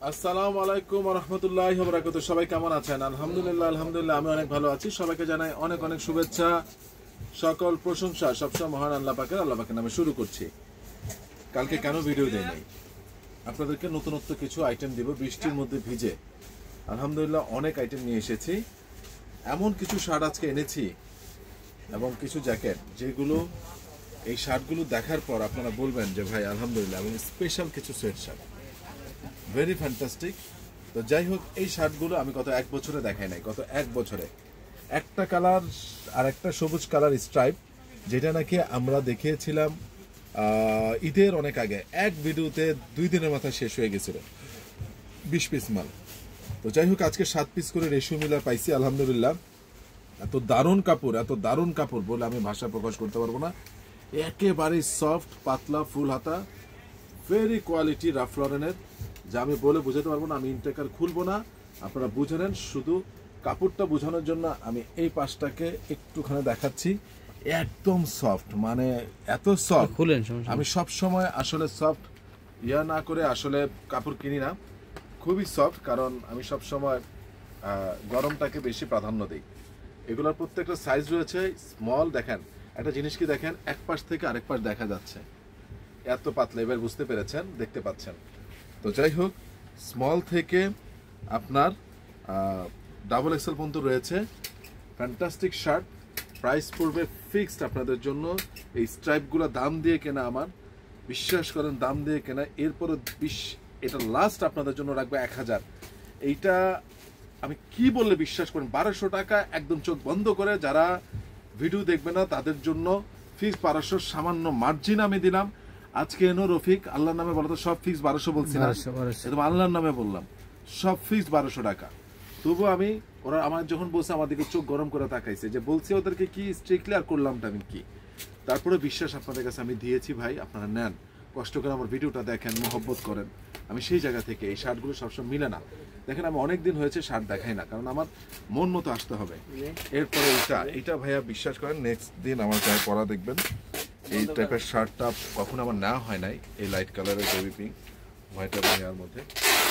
আসসালামু আলাইকুম ওয়া রাহমাতুল্লাহি ওয়া বারাকাতুহু। সবাই কেমন আছেন? আলহামদুলিল্লাহ আমি অনেক ভালো আছি। সবাইকে জানাই অনেক অনেক শুভেচ্ছা, সকল প্রশংসা সবসময় মহান আল্লাহ পাকের নামে শুরু করছি। কালকে কেন ভিডিও দেই নাই, আপনাদেরকে নতুনত্ব কিছু আইটেম দিব বৃষ্টির মধ্যে ভিজে। আলহামদুলিল্লাহ অনেক আইটেম নিয়ে এসেছি। এমন কিছু শার্ট আজকে এনেছি এবং কিছু জ্যাকেট, যেগুলো এই শার্টগুলো দেখার পর আপনারা বলবেন যে ভাই আলহামদুলিল্লাহ, এবং স্পেশাল কিছু সোয়েট শার্ট, ভেরি ফ্যান্টাস্টিক। তো যাই হোক, এই শার্টগুলো আমি গত এক বছরে দেখাই নাই। গত এক বছরে একটা কালার আর একটা সবুজ কালার স্ট্রাইপ, যেটা নাকি আমরা দেখিয়েছিলাম ঈদের অনেক আগে, এক ভিডিওতে 2 দিনের মাথায় শেষ হয়ে গেছিল 20 পিস মাল। তো যাই হোক, আজকে 7 পিস করে রেশিও মিলার পাইছি আলহামদুলিল্লাহ। এত দারুণ কাপড় বলে আমি ভাষা প্রকাশ করতে পারবো না। একেবারে সফট, পাতলা, ফুল হাতা, ভেরি কোয়ালিটি রাফ লরেনের, যা আমি বলে বোঝাতে পারবো না। আমি ইনটেকার খুলবো না, আপনারা বুঝে নেন। শুধু কাপড়টা বোঝানোর জন্য আমি এই পাশটাকে একটুখানি দেখাচ্ছি। একদম সফট, মানে এত সফট। আমি সব সময় আসলে সফট না করে আসলে কাপড় কিনি না, খুবই সফট, কারণ আমি সব সময় গরমটাকে বেশি প্রাধান্য দিই। এগুলোর প্রত্যেকটা সাইজ রয়েছে। স্মল, দেখেন একটা জিনিস কি দেখেন, এক পাশ থেকে আরেক পাশ দেখা যাচ্ছে, এত পাতলা। এবার বুঝতে পেরেছেন, দেখতে পাচ্ছেন। তো যাই হোক, স্মল থেকে আপনার ডাবল এক্সেল পর্যন্ত রয়েছে। ফ্যান্টাস্টিক শার্ট, প্রাইস পড়বে ফিক্সড আপনাদের জন্য। এই স্ট্রাইপগুলো দাম দিয়ে কেনা, আমার বিশ্বাস করেন দাম দিয়ে কেনা। এরপরে এটা লাস্ট আপনাদের জন্য রাখবে 1000। এইটা আমি কি বললে বিশ্বাস করেন, 1200 টাকা একদম চোখ বন্ধ করে। যারা ভিডিও দেখবে না তাদের জন্য ফিক্স 1200, সামান্য মার্জিন আমি দিলাম। আজকে এনো রফিক, আল্লাহর নামে বলো তো, সব ফিক্স 1200 বলছি না, একদম আল্লাহর নামে বললাম, সব ফিক্স 1200 টাকা। তবু আমি, ওরা আমার যখন বলছে আমার দিকে চোখ গরম করে তাকাইছে, যে বলছি ওদেরকে কি স্ট্রিক্টলি, আর করলামটা আমি কি। তারপরে বিশ্বাস আপনাদের কাছে আমি দিয়েছি ভাই, আপনারা নেন, কষ্ট করে আমার ভিডিওটা দেখেন, মহব্বত করেন। আমি সেই জায়গা থেকে এই শার্টগুলো সবসময় মিলে না। দেখেন, আমি অনেক দিন হয়েছে শার্ট দেখাই না, কারণ আমার মন মতো আসতে হবে। এরপরে এইটা ভাইয়া বিশ্বাস করেন, নেক্সট দিন আমার গায়ে পরা দেখবেন। এই টাইপের শার্টটা কখনো আমার নেওয়া হয় নাই। এই লাইট কালারের বেবি পিঙ্ক হোয়াইট এবং এর মধ্যে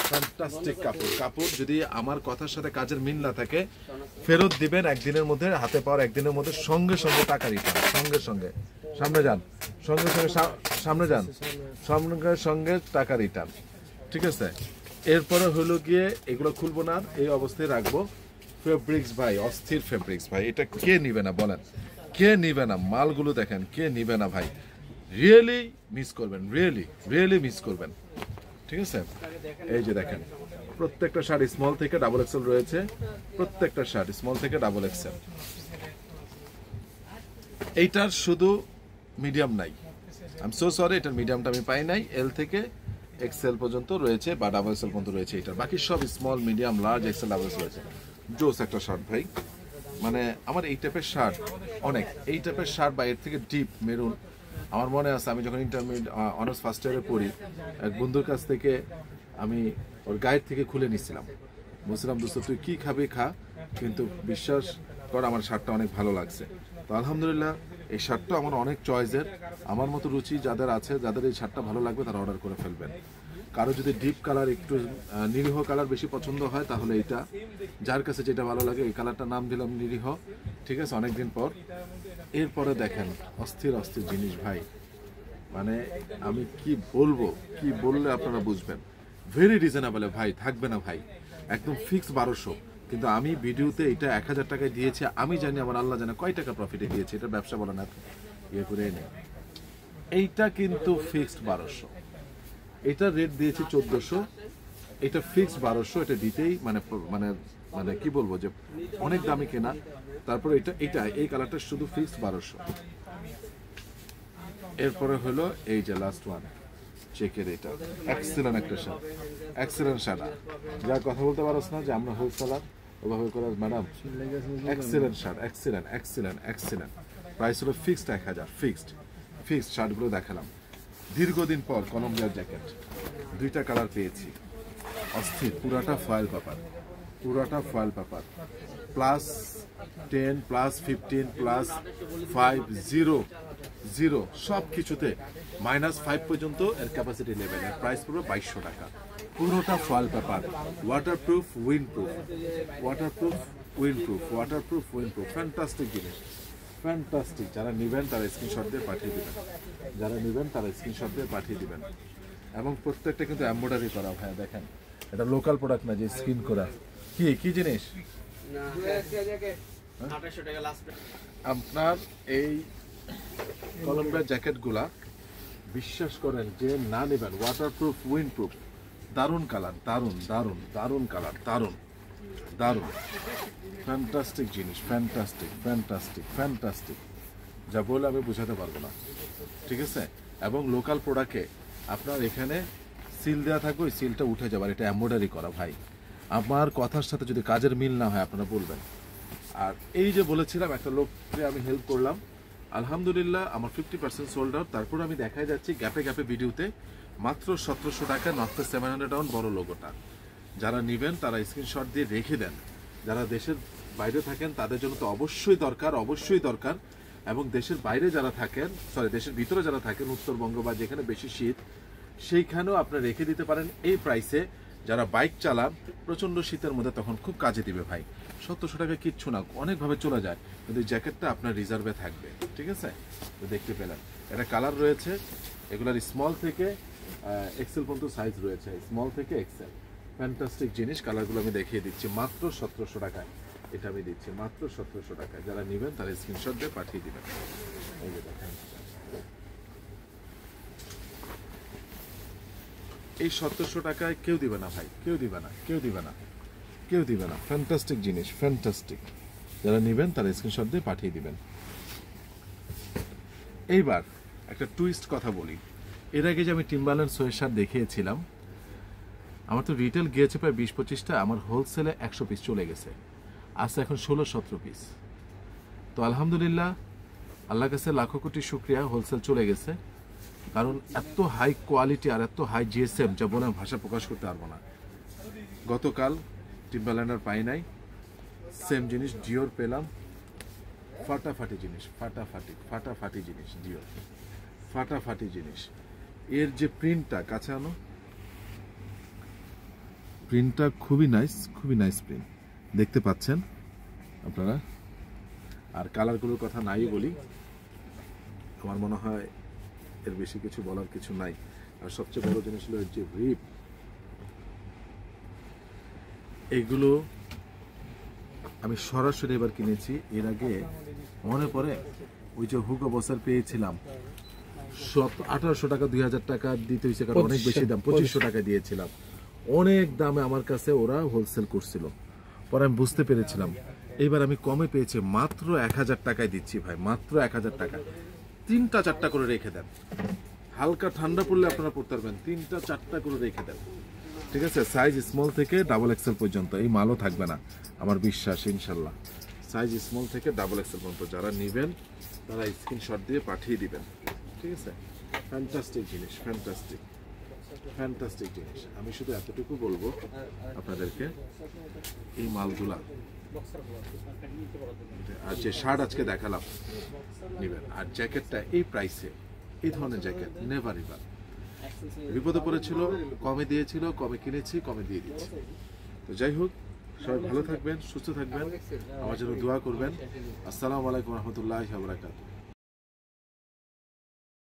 ফ্যান্টাস্টিক কাপড়। যদি আমার কথার সাথে কাজের মিল না থাকে, ফেরত দিবেন একদিনের মধ্যে, হাতে পাওয়ার একদিনের মধ্যে, সঙ্গে সঙ্গে টাকা রিটার্ন, সঙ্গে সামনে যান, সামনে যান, সঙ্গে টাকা রিটার্ন, ঠিক আছে। এরপরে হলো গিয়ে এগুলো খুলবো না, এই অবস্থায় রাখবো। ফেব্রিক্স ভাই, অস্থির ফেব্রিক্স ভাই, এটা কে নিবে না বলেন, কে নিবে না? মালগুলো দেখেন, কে নিবে না ভাই? রিয়েলি মিস করবেন, রিয়েলি মিস করবেন, ঠিক আছে। এই যে দেখেন, প্রত্যেকটা শার্ট স্মল থেকে ডাবল এক্সেল রয়েছে, প্রত্যেকটা শার্ট স্মল থেকে ডাবল এক্সেল। এইটার শুধু মিডিয়াম নাই, আই এম সো সরি, এটার মিডিয়ামটা আমি পাই নাই। এল থেকে এক্সেল পর্যন্ত রয়েছে, বা ডাবল এক্সেল পর্যন্ত রয়েছে এটার, বাকি সব small, medium, large, XL, double XL রয়েছে। জোস একটা শার্ট ভাই, মানে আমার এই টাইপের শার্ট অনেক, এই টাইপের শার্ট বা এর থেকে ডিপ মেরুন। আমার মনে আছে আমি যখন ইন্টারমিডিয়েট অনার্স ফার্স্ট ইয়ারে পড়ি, এক বন্ধুর কাছ থেকে আমি ওর গায়ের থেকে খুলে নিয়েছিলাম, বলছিলাম দোস্ত তুই কি খাবি খা, কিন্তু বিশ্বাস কর আমার শার্টটা অনেক ভালো লাগছে। তো আলহামদুলিল্লাহ, এই শার্টটা আমার অনেক চয়েসের। আমার মতো রুচি যাদের আছে, যাদের এই শার্টটা ভালো লাগবে, তারা অর্ডার করে ফেলবেন। কারো যদি ডিপ কালার, একটু নিরীহ কালার বেশি পছন্দ হয়, তাহলে এইটা, যার কাছে যেটা ভালো লাগে, এই কালারটার নাম দিলাম নিরীহ, ঠিক আছে, অনেকদিন পর। এরপরে দেখেন, অস্থির জিনিস ভাই, মানে আমি কি বলবো, কি বললে আপনারা বুঝবেন। ভেরি রিজনেবল ভাই, থাকবে না ভাই, একদম ফিক্স 1200। কিন্তু আমি ভিডিওতে এটা 1000 টাকায় দিয়েছি। আমি জানি, আমার আল্লাহ জানে কয় টাকা প্রফিটে দিয়েছি, এটা ব্যবসা বলে না, ইয়ে করে নেই। এইটা কিন্তু ফিক্সড 1200, এটার রেট দিয়েছি 1400, এটা ফিক্সড 1200। এটা দিতেই মানে মানে মানে কি বলবো, যে অনেক দামি কেনা। তারপরে এই কালারটা শুধু ফিক্সড 1200। এরপরে হলো এই যে লাস্ট ওয়ান, চেকের, এটা এক্সিলেন্ট একটা শার্ট, এক্সিলেন্ট শার্ট। যা কথা বলতে পারছ না যে আমরা হোলসেলার, ওভাবে করে madam, excellent shirt, excellent. Price হলো ফিক্সড 1000, ফিক্সড শার্টগুলো দেখালাম। দীর্ঘদিন পর কলম্বিয়ার জ্যাকেট, 2টা কালার পেয়েছি, অস্থির। পুরাটা ফয়েল পেপার, +10 +15 +5 0 সব কিছুতে -5 পর্যন্ত এর ক্যাপাসিটি লেভেল। এর প্রাইস পুরো 2200 টাকা। পুরোটা foil paper, waterproof, windproof, waterproof, windproof, waterproof, windproof. Fantastic জিনিস, ফ্যান্টাস্টিক। যারা নেবেন তারা স্ক্রিনশট দিয়ে পাঠিয়ে দিবেন, যারা নেবেন তারা স্ক্রিনশট দিয়ে পাঠিয়ে দিবেন। এবং প্রত্যেকটা কিন্তু এমব্রয়ডারি করা ভাই, দেখেন এটা লোকাল প্রোডাক্ট না যে স্ক্রিন করা। কি কি জিনিস আপনার এই কলম্বিয়ার জ্যাকেটগুলা বিশ্বাস করেন যে না নেবেন, ওয়াটারপ্রুফ, উইন্ডপ্রুফ, দারুণ কালার, দারুণ দারুণ দারুণ কালার, দারুণ দারুণ, ফ্যান্টাস্টিক জিনিস, ফ্যান্টাস্টিক ফ্যান্টাস্টিক ফ্যান্টাস্টিক, যা বলে আমি বোঝাতে পারবো না, ঠিক আছে। এবং লোকাল প্রোডাক্টে আপনার এখানে সিল দেওয়া থাকবে, ওই সিলটা উঠে যাবে, আর এটা এমব্রয়ডারি করা ভাই। আমার কথার সাথে যদি কাজের মিল না হয় আপনারা বলবেন। আর এই যে বলেছিলাম একটা লোককে আমি হেল্প করলাম, আলহামদুলিল্লাহ আমার 50% সোল্ড আউট। তারপর আমি দেখাই যাচ্ছি গ্যাপে গ্যাপে ভিডিওতে, মাত্র 1700 টাকা, নর্থ 700 ডাউন, বড় লোগোটা। যারা নেবেন তারা স্ক্রিনশট দিয়ে রেখে দেন। যারা দেশের বাইরে থাকেন তাদের জন্য তো অবশ্যই দরকার, অবশ্যই দরকার। এবং দেশের বাইরে যারা থাকেন, দেশের ভিতরে যারা থাকেন, উত্তরবঙ্গ বা যেখানে বেশি শীত, সেইখানেও আপনি রেখে দিতে পারেন এই প্রাইসে। যারা বাইক চালান প্রচণ্ড শীতের মধ্যে তখন খুব কাজে দিবে ভাই। 1700 টাকা কিচ্ছু না, অনেকভাবে চলে যায়, কিন্তু জ্যাকেটটা আপনার রিজার্ভে থাকবে, ঠিক আছে। তো দেখতে পেলেন এটা কালার রয়েছে, এগুলার স্মল থেকে এক্সেল পর্যন্ত সাইজ রয়েছে, স্মল থেকে এক্সেল। ফ্যান্টাস্টিক জিনিস, কালারগুলো আমি দেখিয়ে দিচ্ছি মাত্র 1700 টাকায়। এটা আমি দিচ্ছি মাত্র 1700 টাকায়। যারা নেবেন তারা স্ক্রিনশট দিয়ে পাঠিয়ে দিবেন। এই যে দেখেন, এই 1700 টাকায় কেউ দিবে না ভাই, কেউ দিবে না, কেউ দিবে না, কেউ দিবে না। ফ্যান্টাস্টিক জিনিস, ফ্যান্টাস্টিক। যারা নেবেন তারা স্ক্রিনশট দিয়ে পাঠিয়ে দিবেন। এইবার একটা টুইস্ট কথা বলি। এর আগে যে আমি টিম্বারল্যান্ড সোয়েটশার্ট দেখিয়েছিলাম, আমার তো রিটেল গিয়েছে প্রায় 20-25টা, আমার হোলসেলে 100 পিস চলে গেছে, আছে এখন 16-17 পিস। তো আলহামদুলিল্লাহ, আল্লাহর কাছে লাখো কোটি শুক্রিয়া, হোলসেল চলে গেছে। কারণ এত হাই কোয়ালিটি আর এত হাই জিএসএম, যা বলে আমি ভাষা প্রকাশ করতে পারবো না। গতকাল টিম্বারল্যান্ডার পাই নাই, সেম জিনিস ডিওর পেলাম, ফাটাফাটি জিনিস, ফাটাফাটি ফাটাফাটি জিনিস, ডিওর ফাটাফাটি জিনিস। এর যে প্রিন্টটা, কাছে আনো, প্রিন্টটা খুবই নাইস, খুবই নাইস প্রিন্ট, দেখতে পাচ্ছেন আপনারা। আর কালারগুলোর কথা নাই বলি, আমার মনে হয় এর বেশি কিছু বলার কিছু নাই। আর সবচেয়ে বড় জিনিস হলো যে রিপ, এইগুলো আমি সরাসরি এবার কিনেছি। এর আগে মনে পড়ে ওই যে হুগো বসার পেয়েছিলাম 1800 টাকা, 2000 টাকা দিতে হয়েছে, কারণ অনেক বেশি দাম, 2500 টাকা দিয়েছিলাম। অনেক দামে আমার কাছে ওরা হোলসেল করছিল, পরে আমি বুঝতে পেরেছিলাম। এইবার আমি কমে পেয়েছি, মাত্র 1000 টাকায় দিচ্ছি ভাই, মাত্র 1000 টাকা। 3টা-4টা করে রেখে দেন, হালকা ঠান্ডা পড়লে আপনারা পড়তে পারবেন, 3টা-4টা করে রেখে দেন, ঠিক আছে। সাইজ স্মল থেকে ডাবল এক্সেল পর্যন্ত, এই মালও থাকবে না আমার বিশ্বাস, ইনশাল্লাহ। সাইজ স্মল থেকে ডাবল এক্সেল পর্যন্ত যারা নেবেন তারা স্ক্রিনশট দিয়ে পাঠিয়ে দিবেন, ঠিক আছে। ফ্যান্টাস্টিক জিনিস, ফ্যান্টাস্টিক ফ্যান্টাস্টিক জিনিস। আমি শুধু এতটুকু বলবো আপনাদেরকে, এই মালগুলা আর যে শার্ট আজকে দেখালাম নেবেন, আর জ্যাকেটটা এই প্রাইসে, এই ধরনের জ্যাকেট নেভার এভার। বিপদে পড়েছিল, কমে দিয়েছিল, কমে কিনেছি, কমে দিয়ে দিচ্ছি। তো যাই হোক, সবাই ভালো থাকবেন, সুস্থ থাকবেন, আমার জন্য দোয়া করবেন। আসসালামু আলাইকুম রহমতুল্লাহি ওয়া বারাকাতুহু।